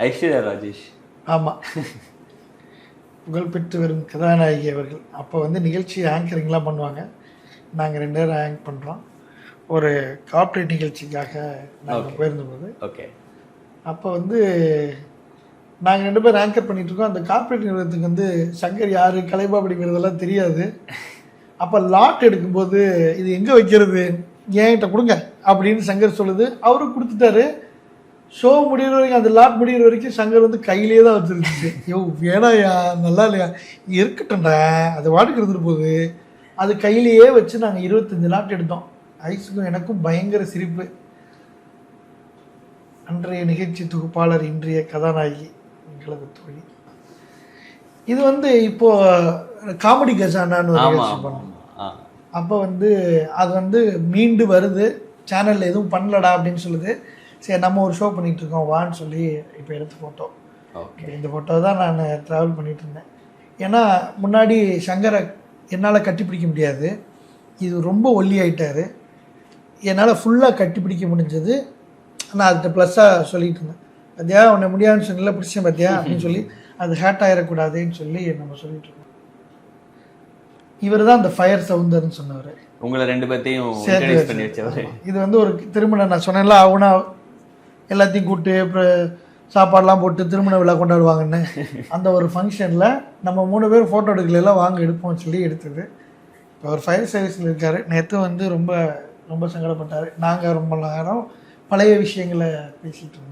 ஐஸ்வர்யா ராஜேஷ். ஆமாம், புகழ்பெற்று வரும் கதாநாயகி அவர்கள். அப்போ வந்து நிகழ்ச்சி ஆங்கரிங்லாம் பண்ணுவாங்க. நாங்கள் 2 பேரும் ஆங்க் பண்ணுறோம். ஒரு கார்ப்பரேட் நிகழ்ச்சிக்காக நாங்கள் போயிருந்தபோது ஓகே, அப்போ வந்து நாங்கள் 2 பேரும் ஆங்கர் பண்ணிகிட்ருக்கோம். அந்த கார்ப்பரேட் நிறுவனத்துக்கு வந்து சங்கர் யார், கலைபா அப்படிங்கிறதெல்லாம் தெரியாது. அப்போ லாட் எடுக்கும்போது இது எங்கே வைக்கிறது, என்கிட்ட கொடுங்க அப்படின்னு சங்கர் சொல்லுது. அவரும் கொடுத்துட்டாரு. ஷோ முடிகிற வரைக்கும், அந்த லாட் முடிகிற வரைக்கும் சங்கர் வந்து கையிலே தான் வச்சுருந்துச்சு. யோ வேணாயா, நல்லா இல்லையா, இருக்கட்டும்டா, அது வாட்டுக்கு இருந்துட்டு போகுது. அது கையிலேயே வச்சு நாங்கள் 25 லாட் எடுத்தோம். ஐஸுக்கும் எனக்கும் பயங்கர சிரிப்பு. அன்றைய நிகழ்ச்சி தொகுப்பாளர், இன்றைய கதாநாயகி எங்களது தோழி. இது வந்து இப்போது காமெடி கஜானான்னு ஒரு நிகழ்ச்சி பண்ணோம். அப்போ வந்து அது வந்து மீண்டு வருது, சேனலில் எதுவும் பண்ணலடா அப்படின்னு சொல்லுது. சரி, நம்ம ஒரு ஷோ பண்ணிகிட்ருக்கோம் வான்னு சொல்லி இப்போ எடுத்த ஃபோட்டோ. ஓகே, இந்த ஃபோட்டோ தான் நான் ட்ராவல் பண்ணிகிட்டு இருந்தேன். ஏன்னா முன்னாடி சங்கரை என்னால் கட்டிப்பிடிக்க முடியாது, இது ரொம்ப ஒல்லி ஆகிட்டார். என்னால் ஃபுல்லாக கட்டிப்பிடிக்க முடிஞ்சது. நான் அதுகிட்ட ப்ளஸ்ஸாக சொல்லிகிட்டு இருந்தேன், பார்த்தியா உன்னை முடியாதுன்னு சொன்னல, பிடிச்சேன் பார்த்தியா அப்படின்னு சொல்லி, அது ஹேட் ஆகிடக்கூடாதுன்னு சொல்லி நம்ம சொல்லிகிட்டு இருக்கோம். இவர் தான் அந்த ஃபயர் சவுந்தர்னு சொன்னவர், உங்களை 2 பேர்த்தையும் சேர்த்து பண்ணி வச்சவர். இது வந்து ஒரு திருமணம், நான் சொன்னேன்ல அவனா எல்லாத்தையும் கூப்பிட்டு அப்புறம் சாப்பாடெலாம் போட்டு திருமண விழா கொண்டாடுவாங்கன்னு, அந்த ஒரு ஃபங்க்ஷனில் நம்ம 3 பேர் ஃபோட்டோ எடுக்கலாம், வாங்க எடுப்போம்னு சொல்லி எடுத்தது. இப்போ அவர் ஃபயர் சர்வீஸில் இருக்கார். நேற்று வந்து ரொம்ப ரொம்ப சங்கடப்பட்டார். நாங்கள் ரொம்ப நேரம் பழைய விஷயங்களை பேசிகிட்டு இருந்தோம்.